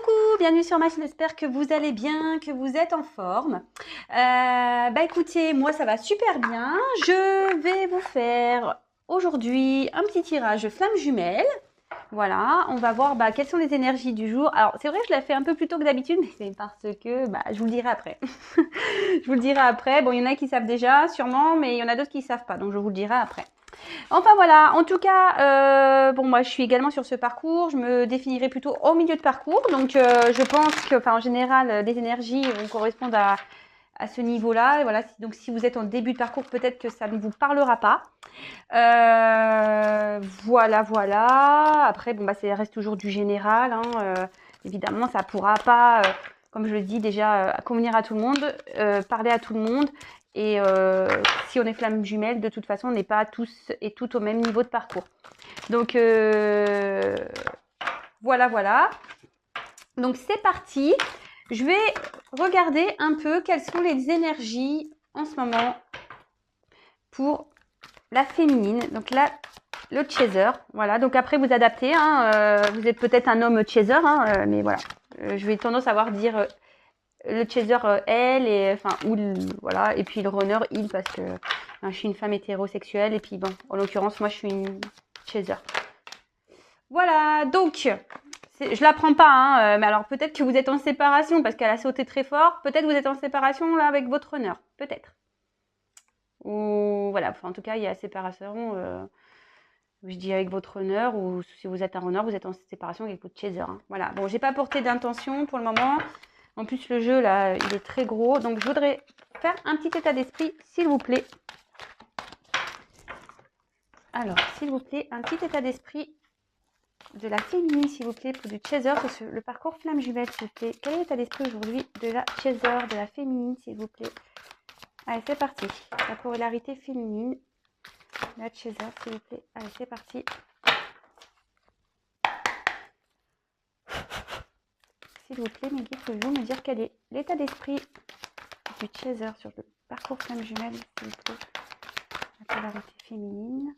Coucou, bienvenue sur ma chaîne, j'espère que vous allez bien, que vous êtes en forme. Écoutez, moi ça va super bien. Je vais vous faire aujourd'hui un petit tirage flamme jumelle. Voilà, on va voir quelles sont les énergies du jour. Alors c'est vrai que je la fais un peu plus tôt que d'habitude, mais c'est parce que je vous le dirai après. Je vous le dirai après. Bon, il y en a qui savent déjà, sûrement, mais il y en a d'autres qui ne savent pas, donc je vous le dirai après. Enfin voilà, en tout cas, bon moi je suis également sur ce parcours, je me définirai plutôt au milieu de parcours, donc je pense que, en général, les énergies vont correspondre à ce niveau-là. Voilà, donc si vous êtes en début de parcours, peut-être que ça ne vous parlera pas. Voilà. Après, bon ça reste toujours du général, hein, évidemment, ça pourra pas, comme je le dis déjà, convenir à tout le monde, parler à tout le monde. Et si on est flamme jumelle, de toute façon, on n'est pas tous et toutes au même niveau de parcours. Donc voilà. Donc c'est parti. Je vais regarder un peu quelles sont les énergies en ce moment pour la féminine. Donc là, le chaser. Voilà. Donc après, vous adaptez. Hein, vous êtes peut-être un homme chaser, hein, mais voilà. Je vais tendance à dire le chaser elle et voilà, et puis le runner il, parce que je suis une femme hétérosexuelle, et puis bon, en l'occurrence moi je suis une chaser. Voilà, donc je la prends pas, hein, mais alors peut-être que vous êtes en séparation parce qu'elle a sauté très fort. Peut-être vous êtes en séparation là avec votre runner, peut-être. Ou voilà, enfin, en tout cas il y a séparation. Je dis avec votre runner, ou si vous êtes un runner, vous êtes en séparation avec votre chaser. Hein. Voilà. Bon, j'ai pas porté d'intention pour le moment. En plus, le jeu, là, il est très gros. Donc, je voudrais faire un petit état d'esprit, s'il vous plaît. Alors, s'il vous plaît, un petit état d'esprit de la féminine, s'il vous plaît, pour du chaser sur le parcours flamme jumelle, s'il vous plaît. Quel est l'état d'esprit aujourd'hui de la chaser, de la féminine, s'il vous plaît? Allez, c'est parti. La polarité féminine. La chaser, s'il vous plaît. Allez, c'est parti. S'il vous plaît, mes guides, pouvez-vous me dire quel est l'état d'esprit du chaser sur le parcours flamme jumelle, s'il vous plaît? La polarité féminine.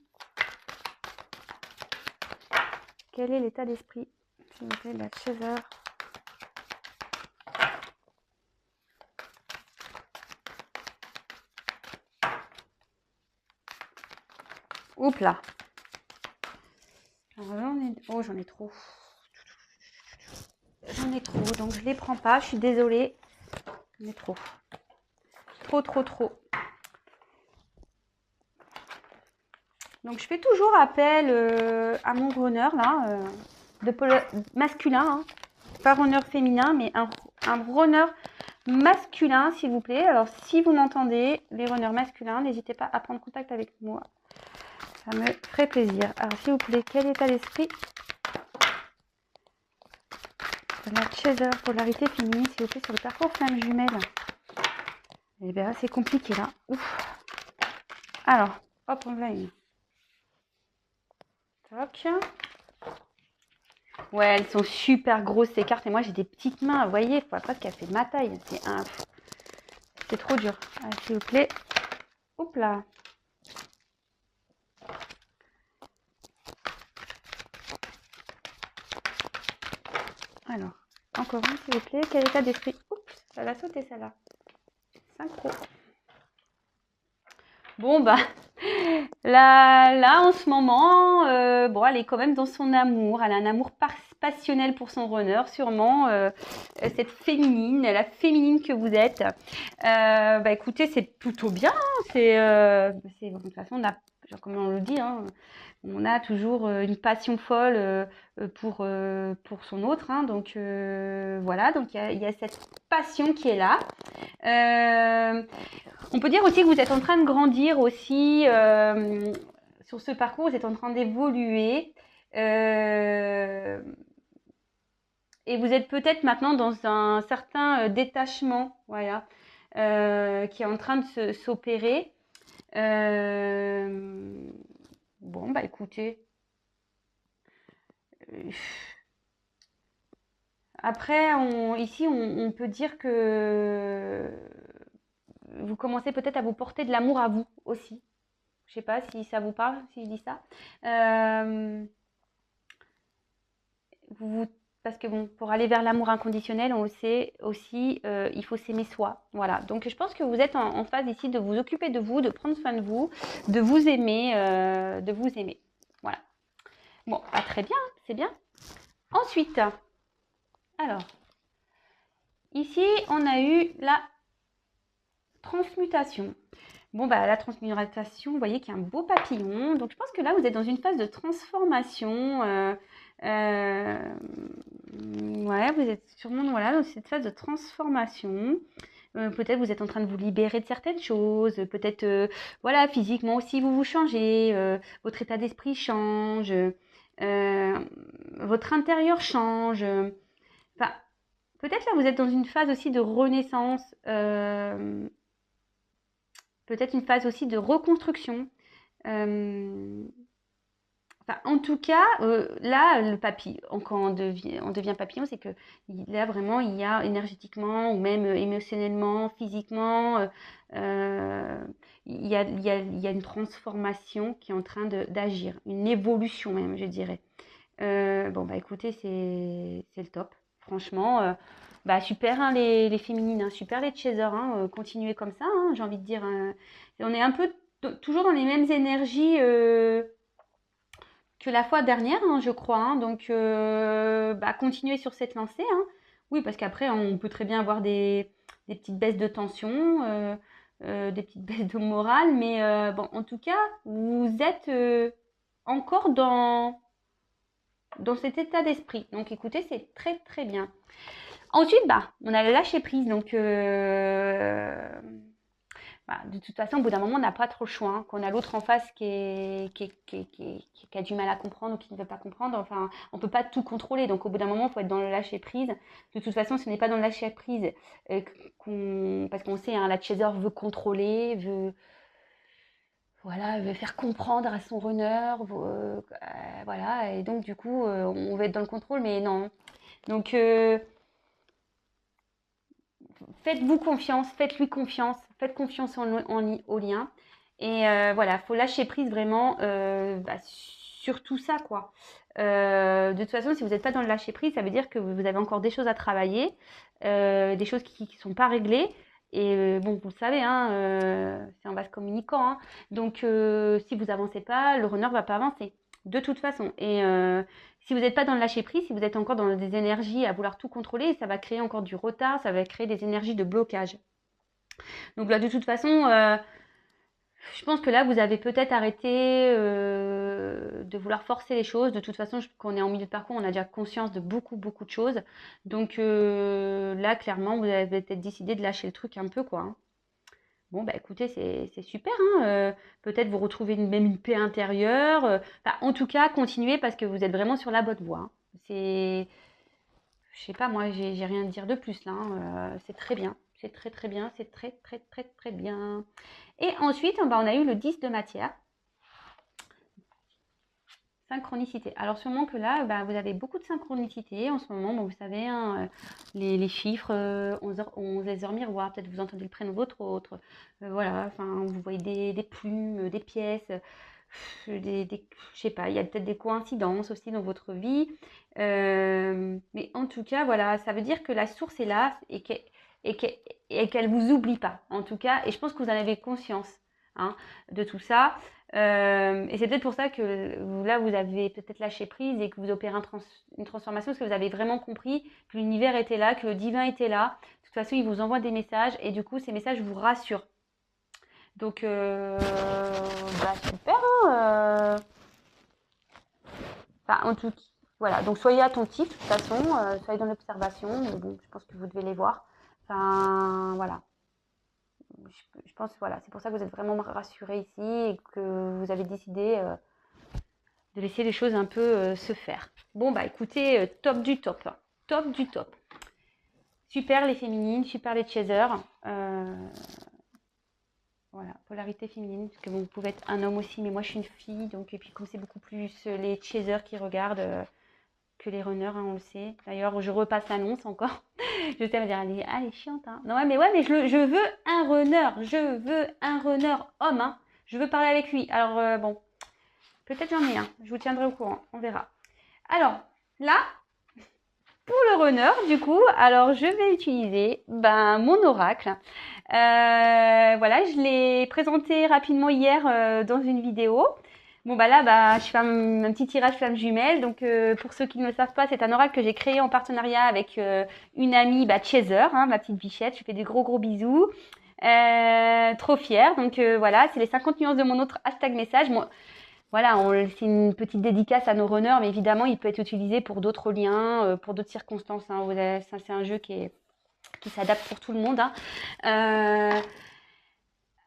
Quel est l'état d'esprit, s'il vous plaît, de la chaser? Oups là. Alors là, oh, j'en ai trop. J'en ai trop, donc je les prends pas. Je suis désolée. J'en ai trop. Trop. Donc je fais toujours appel à mon runner là, masculin, hein. Pas runner féminin, mais un runner masculin, s'il vous plaît. Alors si vous m'entendez, les runners masculins, n'hésitez pas à prendre contact avec moi. Ça me ferait plaisir. Alors s'il vous plaît, quel état d'esprit de la chaser, polarité féminine, s'il vous plaît, sur le parcours flamme jumelle? Eh bien, c'est compliqué là. Ouf. Alors, hop, on va une. Toc. Ouais, elles sont super grosses ces cartes, et moi j'ai des petites mains, vous voyez, il faut presque qu'elle fait ma taille. C'est trop dur. Allez, s'il vous plaît. Oups là. Alors, encore une, s'il vous plaît. Quel état d'esprit? Oups, ça va sauter celle-là. Synchro. Bon, là en ce moment, bon, elle est quand même dans son amour. Elle a un amour passionnel pour son runner, sûrement. Cette féminine, la féminine que vous êtes. Écoutez, c'est plutôt bien. Hein, de toute façon, comme on le dit, hein, on a toujours une passion folle pour son autre. Hein, donc voilà, donc il y a cette passion qui est là. On peut dire aussi que vous êtes en train de grandir aussi sur ce parcours, vous êtes en train d'évoluer. Et vous êtes peut-être maintenant dans un certain détachement, voilà, qui est en train de s'opérer. Bon, écoutez. Après, ici, on peut dire que vous commencez peut-être à vous porter de l'amour à vous aussi. Je sais pas si ça vous parle, si je dis ça. Vous parce que bon, pour aller vers l'amour inconditionnel, on le sait aussi, il faut s'aimer soi. Voilà. Donc je pense que vous êtes en phase ici de vous occuper de vous, de prendre soin de vous, de vous aimer, de vous aimer. Voilà. Bon, bah, très bien, c'est bien. Ensuite, alors, ici, on a eu la transmutation. Bon, bah, la transmutation, vous voyez qu'il y a un beau papillon. Donc, je pense que là, vous êtes dans une phase de transformation. Ouais, vous êtes sûrement voilà, dans cette phase de transformation. Peut-être vous êtes en train de vous libérer de certaines choses. Peut-être, voilà, physiquement aussi, vous vous changez. Votre état d'esprit change. Votre intérieur change. Enfin, peut-être là, vous êtes dans une phase aussi de renaissance. Peut-être une phase aussi de reconstruction. Enfin, en tout cas, là, le papillon, quand on devient papillon, c'est que là, vraiment, il y a énergétiquement ou même émotionnellement, physiquement, il y a une transformation qui est en train d'agir, une évolution même, je dirais. Bon, bah écoutez, c'est le top. Franchement, bah super hein, les féminines, hein, super les chasers, hein, continuez comme ça, hein, j'ai envie de dire. On est un peu toujours dans les mêmes énergies que la fois dernière, hein, je crois. Hein, donc, bah, continuez sur cette lancée. Hein. Oui, parce qu'après, on peut très bien avoir des petites baisses de tension, des petites baisses de morale. Mais bon, en tout cas, vous êtes encore dans cet état d'esprit. Donc écoutez, c'est très très bien. Ensuite, bah, on a le lâcher prise. Donc, bah, de toute façon, au bout d'un moment, on n'a pas trop le choix. Hein. Quand on a l'autre en face qui a du mal à comprendre ou qui ne veut pas comprendre, enfin, on ne peut pas tout contrôler. Donc, au bout d'un moment, il faut être dans le lâcher prise. De toute façon, ce n'est pas dans le lâcher prise parce qu'on sait, hein, la chaser veut contrôler, voilà, veut faire comprendre à son runner, voilà, et donc du coup, on veut être dans le contrôle, mais non. Donc, faites-vous confiance, faites-lui confiance, faites confiance au lien. Et voilà, faut lâcher prise vraiment bah, sur tout ça, quoi. De toute façon, si vous n'êtes pas dans le lâcher prise, ça veut dire que vous avez encore des choses à travailler, des choses qui ne sont pas réglées. Et bon, vous le savez, hein, c'est un vase communicant. Hein. Donc, si vous avancez pas, le runner va pas avancer. De toute façon. Et si vous n'êtes pas dans le lâcher prise, si vous êtes encore dans des énergies à vouloir tout contrôler, ça va créer encore du retard, ça va créer des énergies de blocage. Donc là, de toute façon, je pense que là, vous avez peut-être arrêté de vouloir forcer les choses. De toute façon, quand on est en milieu de parcours, on a déjà conscience de beaucoup, beaucoup de choses. Donc là, clairement, vous avez peut-être décidé de lâcher le truc un peu, quoi. Hein. Bon, bah écoutez, c'est super. Hein, peut-être vous retrouvez même une paix intérieure. Enfin, en tout cas, continuez parce que vous êtes vraiment sur la bonne voie. Hein. Je sais pas, moi, j'ai rien à dire de plus là. Hein, c'est très bien. C'est très très bien. C'est très très très très bien. Et ensuite, bah, on a eu le 10 de matière. Synchronicité. Alors sûrement que là, bah, vous avez beaucoup de synchronicité en ce moment. Bon, vous savez, hein, les chiffres, 11 heures miroirs, peut-être vous entendez le prénom de votre autre. Voilà, enfin, vous voyez des plumes, des pièces, je sais pas, il y a peut-être des coïncidences aussi dans votre vie. Mais en tout cas, voilà, ça veut dire que la source est là et qu'elle vous oublie pas. En tout cas, et je pense que vous en avez conscience hein, de tout ça. Et c'est peut-être pour ça que là, vous avez peut-être lâché prise et que vous opérez une transformation parce que vous avez vraiment compris que l'univers était là, que le divin était là. De toute façon, il vous envoie des messages et du coup, ces messages vous rassurent. Donc, bah, super. Hein, enfin, en tout cas, voilà. Donc, soyez attentifs de toute façon, soyez dans l'observation. Mais bon, je pense que vous devez les voir. Enfin, voilà. Je pense, voilà, c'est pour ça que vous êtes vraiment rassurés ici et que vous avez décidé de laisser les choses un peu se faire. Bon, bah écoutez, top du top. Top du top. Super les féminines, super les chasers. Voilà, polarité féminine, parce que vous pouvez être un homme aussi, mais moi je suis une fille, donc et puis comme c'est beaucoup plus les chasers qui regardent que les runners, hein, on le sait. D'ailleurs, je repasse l'annonce encore. Je sais, elle va dire, elle est chiante. Hein. Non, mais ouais, mais je veux un runner. Je veux un runner homme. Hein. Je veux parler avec lui. Alors, bon, peut-être j'en ai un. Je vous tiendrai au courant. On verra. Alors, là, runner, du coup, alors je vais utiliser mon oracle. Voilà, je l'ai présenté rapidement hier dans une vidéo. Bon là, je fais un petit tirage flamme jumelle. Donc pour ceux qui ne le savent pas, c'est un oracle que j'ai créé en partenariat avec une amie, Chaser, hein, ma petite bichette. Je fais des gros bisous. Trop fière. Donc voilà, c'est les 50 nuances de mon autre hashtag message. Moi, voilà, c'est une petite dédicace à nos runners, mais évidemment, il peut être utilisé pour d'autres liens, pour d'autres circonstances. Hein. C'est un jeu qui s'adapte pour tout le monde. Hein.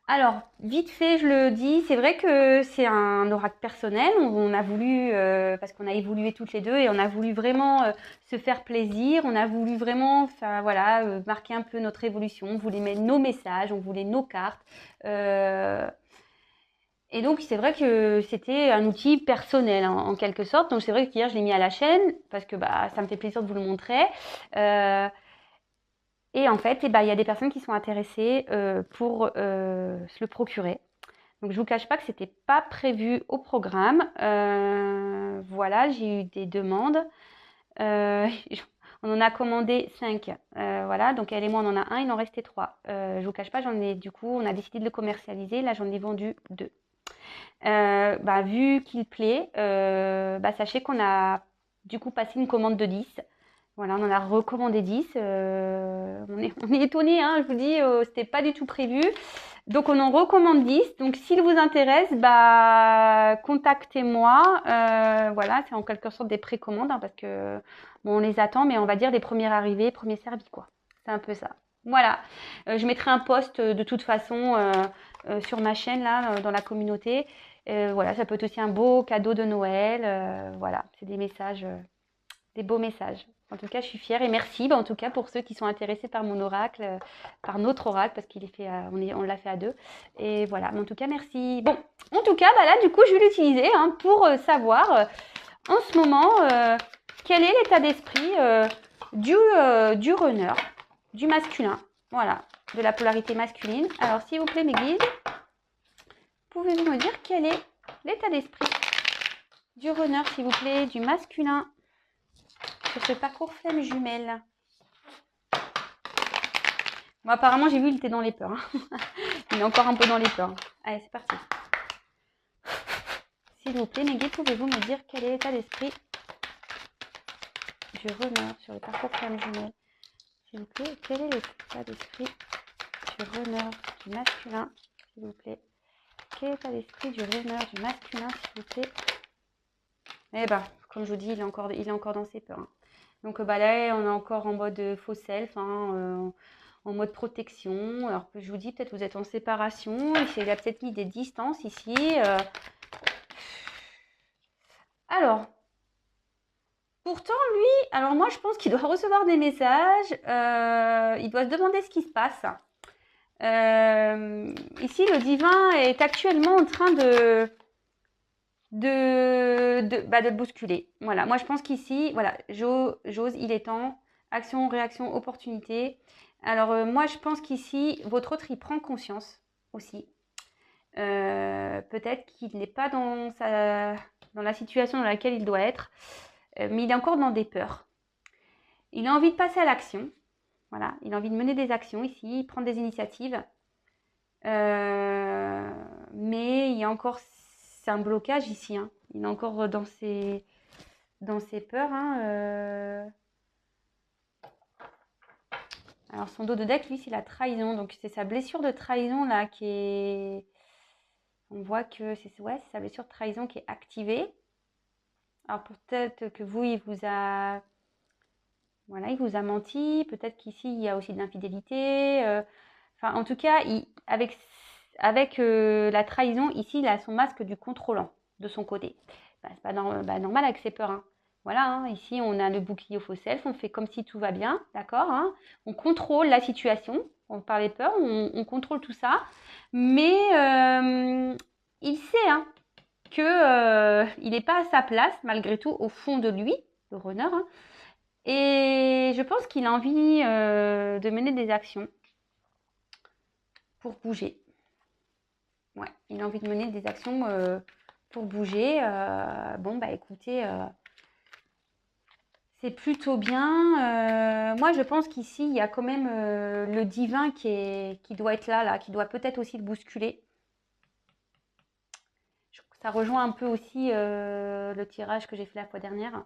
Alors, vite fait, je le dis, c'est vrai que c'est un oracle personnel. On a voulu, parce qu'on a évolué toutes les deux, et on a voulu vraiment se faire plaisir. On a voulu vraiment, marquer un peu notre évolution. On voulait mettre nos messages, on voulait nos cartes. Et donc, c'est vrai que c'était un outil personnel, hein, en quelque sorte. Donc, c'est vrai qu'hier, je l'ai mis à la chaîne parce que ça me fait plaisir de vous le montrer. Et en fait, il y a des personnes qui sont intéressées pour se le procurer. Donc, je ne vous cache pas que ce n'était pas prévu au programme. Voilà, j'ai eu des demandes. On en a commandé 5. Voilà, donc elle et moi, on en a un, il en restait 3. Je ne vous cache pas, on a décidé de le commercialiser. Là, j'en ai vendu 2. Vu qu'il plaît, sachez qu'on a du coup passé une commande de 10. Voilà, on en a recommandé 10. On est étonnés, hein, je vous dis, c'était pas du tout prévu. Donc on en recommande 10. Donc s'il vous intéresse, contactez-moi. Voilà, c'est en quelque sorte des précommandes, hein, parce que on les attend, mais on va dire des premiers arrivés, premiers servis, quoi. C'est un peu ça. Voilà. Je mettrai un post de toute façon sur ma chaîne là, dans la communauté. Voilà, ça peut être aussi un beau cadeau de Noël. Voilà, c'est des messages, des beaux messages. En tout cas, je suis fière et merci en tout cas pour ceux qui sont intéressés par mon oracle, par notre oracle, parce qu'il est fait, on l'a fait à 2. Et voilà, mais en tout cas, merci. Bon, en tout cas, là, du coup, je vais l'utiliser pour savoir en ce moment quel est l'état d'esprit du runner, du masculin. Voilà, de la polarité masculine. Alors, s'il vous plaît, mes guides, pouvez-vous me dire quel est l'état d'esprit du runner, s'il vous plaît, du masculin sur ce parcours flamme jumelle? Bon, apparemment, j'ai vu, il était dans les peurs. Hein. Il est encore un peu dans les peurs. Allez, c'est parti. S'il vous plaît, mes guides, pouvez-vous me dire quel est l'état d'esprit du runner sur le parcours flamme jumelle? S'il vous plaît, quel est l'état d'esprit du runner du masculin? S'il vous plaît. Quel est l'état d'esprit du runner du masculin, s'il vous plaît? Eh comme je vous dis, il est encore dans ses peurs. Hein. Donc là, on est encore en mode faux self, en mode protection. Alors que je vous dis, peut-être vous êtes en séparation. Il a peut-être mis des distances ici. Alors, pourtant, lui, alors moi, je pense qu'il doit recevoir des messages. Il doit se demander ce qui se passe. Ici, le divin est actuellement en train de le bousculer. Voilà, moi je pense qu'ici, voilà, j'ose, il est temps. Action, réaction, opportunité. Alors moi je pense qu'ici, votre autre, il prend conscience aussi. Peut-être qu'il n'est pas dans la situation dans laquelle il doit être, mais il est encore dans des peurs. Il a envie de passer à l'action. Voilà, il a envie de mener des actions ici, prendre des initiatives. Mais il y a encore, c'est un blocage ici. Hein. Il est encore dans ses peurs. Hein, Alors son dos de deck, lui, c'est la trahison. Donc c'est sa blessure de trahison là qui est. On voit que c'est sa blessure de trahison qui est activée. Alors peut-être que vous, il vous a menti. Peut-être qu'ici, il y a aussi de l'infidélité. En tout cas, avec la trahison, ici, il a son masque du contrôlant de son côté. C'est pas normal avec ses peurs. Hein. Voilà, hein, ici, on a le bouclier au faux self. On fait comme si tout va bien, d'accord, hein. On contrôle la situation. On parle des peurs, on contrôle tout ça. Mais il sait qu'il n'est pas à sa place, malgré tout, au fond de lui, le runner. Hein. Et je pense qu'il a envie de mener des actions pour bouger. Ouais, il a envie de mener des actions pour bouger. Écoutez, C'est plutôt bien. Moi, je pense qu'ici, il y a quand même le divin qui doit être là, qui doit peut-être aussi le bousculer. Ça rejoint un peu aussi le tirage que j'ai fait la fois dernière.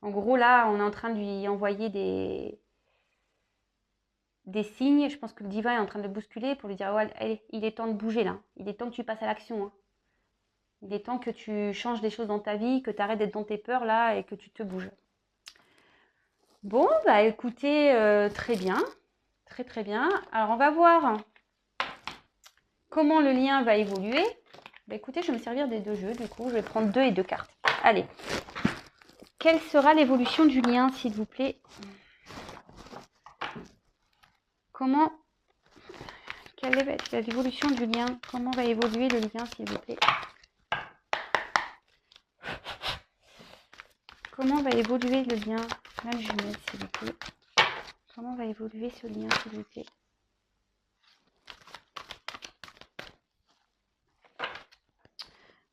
En gros, là, on est en train de lui envoyer des signes. Je pense que le divin est en train de le bousculer pour lui dire ouais, allez, il est temps de bouger là. Il est temps que tu passes à l'action. Hein. Il est temps que tu changes des choses dans ta vie, que tu arrêtes d'être dans tes peurs là et que tu te bouges. Bon, bah écoutez, très bien. Très très bien. Alors, on va voir comment le lien va évoluer. Bah écoutez, je vais me servir des 2 jeux. Du coup, je vais prendre 2 et 2 cartes. Allez. Quelle sera l'évolution du lien, s'il vous plaît? Comment... Quelle est l'évolution du lien? Comment va évoluer le lien, s'il vous plaît? Comment va évoluer le lien? Même jumelle, s'il vous plaît. Comment va évoluer ce lien, s'il vous plaît?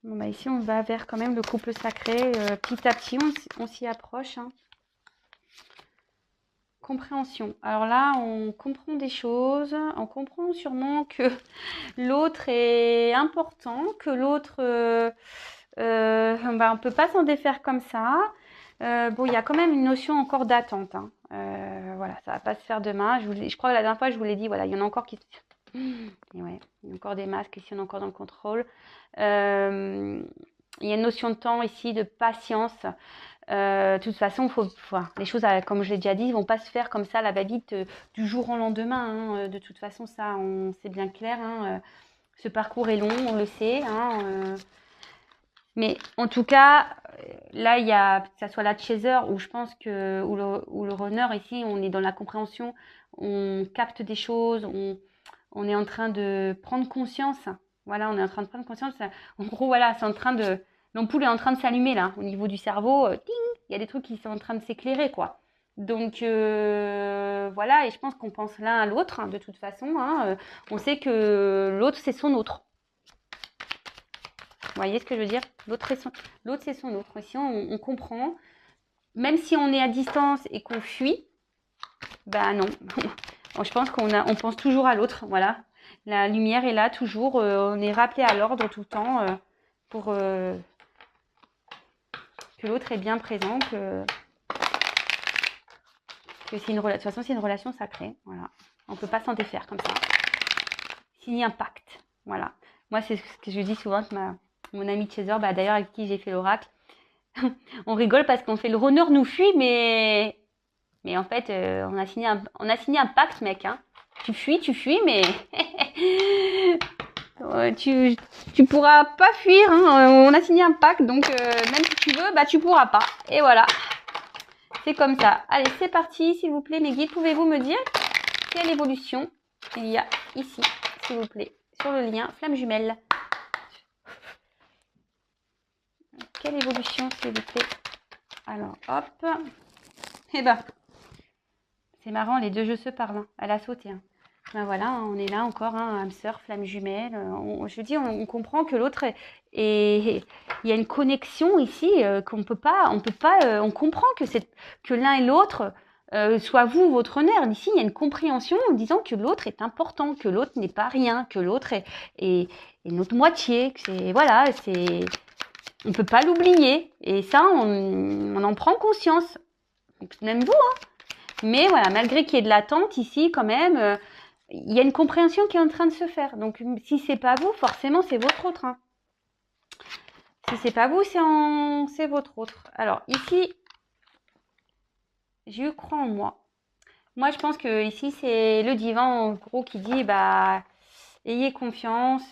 Bon, bah ici, on va vers quand même le couple sacré. Petit à petit, on s'y approche. Hein. Compréhension. Alors là, on comprend des choses. On comprend sûrement que l'autre est important, que l'autre, bah, on ne peut pas s'en défaire comme ça. Bon, il y a quand même une notion encore d'attente. Hein. Voilà, ça ne va pas se faire demain. Je crois que la dernière fois, je vous l'ai dit, voilà, il y en a encore qui... Et ouais, il y a encore des masques ici, on est encore dans le contrôle. Il y a une notion de temps ici, de patience. De toute façon, les choses, comme je l'ai déjà dit, ne vont pas se faire comme ça, la va-vite, du jour au lendemain. Hein. De toute façon, ça, c'est bien clair. Hein. Ce parcours est long, on le sait. Hein. Mais en tout cas, là, il y a, que ça soit la chaser ou je pense que, ou le runner, ici, on est dans la compréhension, on capte des choses, on est en train de prendre conscience. Voilà, on est en train de prendre conscience. En gros, voilà, c'est en train de... L'ampoule est en train de s'allumer, là, au niveau du cerveau. Ting, il y a des trucs qui sont en train de s'éclairer, quoi. Donc, voilà, et je pense qu'on pense l'un à l'autre, hein, de toute façon. Hein, on sait que l'autre, c'est son autre. Vous voyez ce que je veux dire? L'autre, c'est son autre. Ici, on comprend. Même si on est à distance et qu'on fuit, ben non. Je pense on pense toujours à l'autre. Voilà. La lumière est là toujours. On est rappelé à l'ordre tout le temps pour que l'autre est bien présent. Que c'est une relation. De toute façon, c'est une relation sacrée. Voilà. On ne peut pas s'en défaire comme ça. Signer un pacte. Voilà. Moi, c'est ce que je dis souvent avec mon ami Chaser, bah, d'ailleurs avec qui j'ai fait l'oracle. On rigole parce qu'on fait le runner nous fuit, mais en fait, on a signé un pacte, mec. Hein. Tu fuis, mais tu pourras pas fuir. Hein. On a signé un pacte, donc même si tu veux, bah tu pourras pas. Et voilà, c'est comme ça. Allez, c'est parti, s'il vous plaît, mes guides, pouvez-vous me dire quelle évolution il y a ici, s'il vous plaît, sur le lien flamme jumelle? Quelle évolution, s'il vous plaît? Alors, hop. Eh ben, c'est marrant, les 2 jeux se parlent. Hein. Elle a sauté. Hein. Ben voilà, on est là encore, hein, âme sœur, flamme jumelle. Je dis, on comprend que l'autre il y a une connexion ici qu'on peut pas, on comprend que l'un et l'autre, soit vous, votre nerf. Ici, il y a une compréhension en disant que l'autre est important, que l'autre n'est pas rien, que l'autre est notre moitié. Que voilà, on peut pas l'oublier. Et ça, on en prend conscience. Donc, même vous, hein. Mais voilà, malgré qu'il y ait de l'attente ici, quand même, il y a une compréhension qui est en train de se faire. Donc, si c'est pas vous, forcément, c'est votre autre. Hein. Si c'est pas vous, c'est votre autre. Alors, ici, je crois en moi. Moi, je pense que ici, c'est le divin, en gros, qui dit, bah, ayez confiance.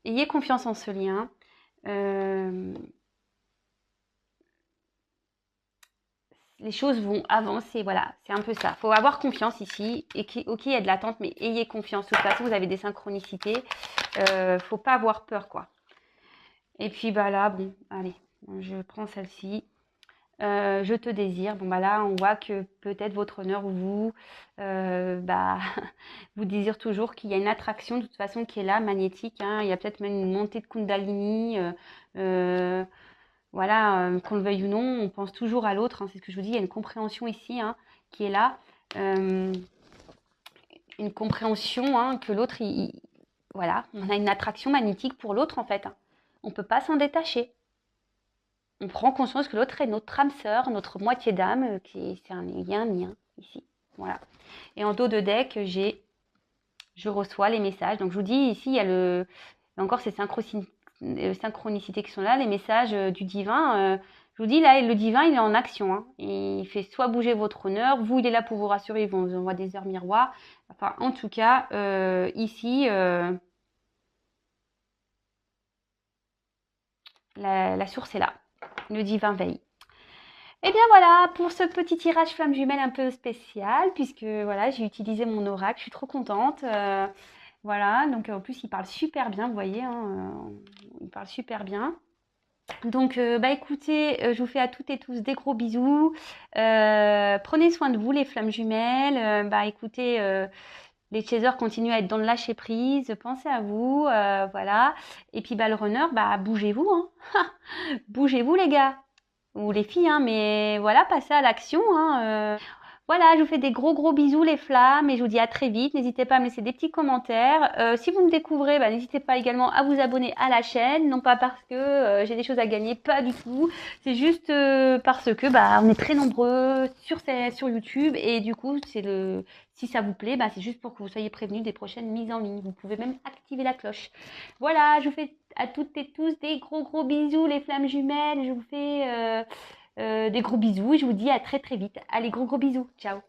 Ayez confiance en ce lien. Les choses vont avancer, voilà, c'est un peu ça. Il faut avoir confiance ici, et ok, il y a de l'attente, mais ayez confiance. De toute façon, vous avez des synchronicités, faut pas avoir peur, quoi. Et puis, bah là, bon, allez, je prends celle-ci. je te désire. Bon, bah là, on voit que peut-être votre honneur ou vous, bah, vous désire toujours, qu'il y a une attraction de toute façon qui est là, magnétique, hein. Il y a peut-être même une montée de Kundalini. Voilà, qu'on le veuille ou non, on pense toujours à l'autre, hein, c'est ce que je vous dis, il y a une compréhension ici, hein, qui est là. Une compréhension, hein, que l'autre, voilà, on a une attraction magnétique pour l'autre en fait, hein. On ne peut pas s'en détacher. On prend conscience que l'autre est notre âme sœur, notre moitié d'âme, c'est un lien ici. Voilà. Et en dos de deck, je reçois les messages. Donc je vous dis ici, il y a encore ces synchronicités qui sont là, les messages du divin. Je vous dis là, le divin, il est en action, hein. Il fait soit bouger votre honneur, vous, il est là pour vous rassurer, il vous envoie des heures miroirs. Enfin, en tout cas, ici, la source est là. Le divin veille. Et bien voilà, pour ce petit tirage flamme jumelle un peu spécial, puisque voilà, j'ai utilisé mon oracle, je suis trop contente. Voilà, donc en plus, il parle super bien, vous voyez, hein, il parle super bien. Donc, bah écoutez, je vous fais à toutes et tous des gros bisous. Prenez soin de vous, les flammes jumelles. Bah écoutez, les chasers continuent à être dans le lâcher prise. Pensez à vous, voilà. Et puis, bah le runner, bah bougez-vous, hein. Bougez-vous, les gars ou les filles, hein, mais voilà, passez à l'action, hein. Voilà, je vous fais des gros bisous les flammes et je vous dis à très vite. N'hésitez pas à me laisser des petits commentaires. Si vous me découvrez, bah, n'hésitez pas également à vous abonner à la chaîne. Non pas parce que j'ai des choses à gagner, pas du tout. C'est juste parce que bah, on est très nombreux sur YouTube et du coup, si ça vous plaît, bah, c'est juste pour que vous soyez prévenus des prochaines mises en ligne. Vous pouvez même activer la cloche. Voilà, je vous fais à toutes et tous des gros bisous les flammes jumelles. Je vous fais... des gros bisous et je vous dis à très vite. Allez, gros bisous. Ciao.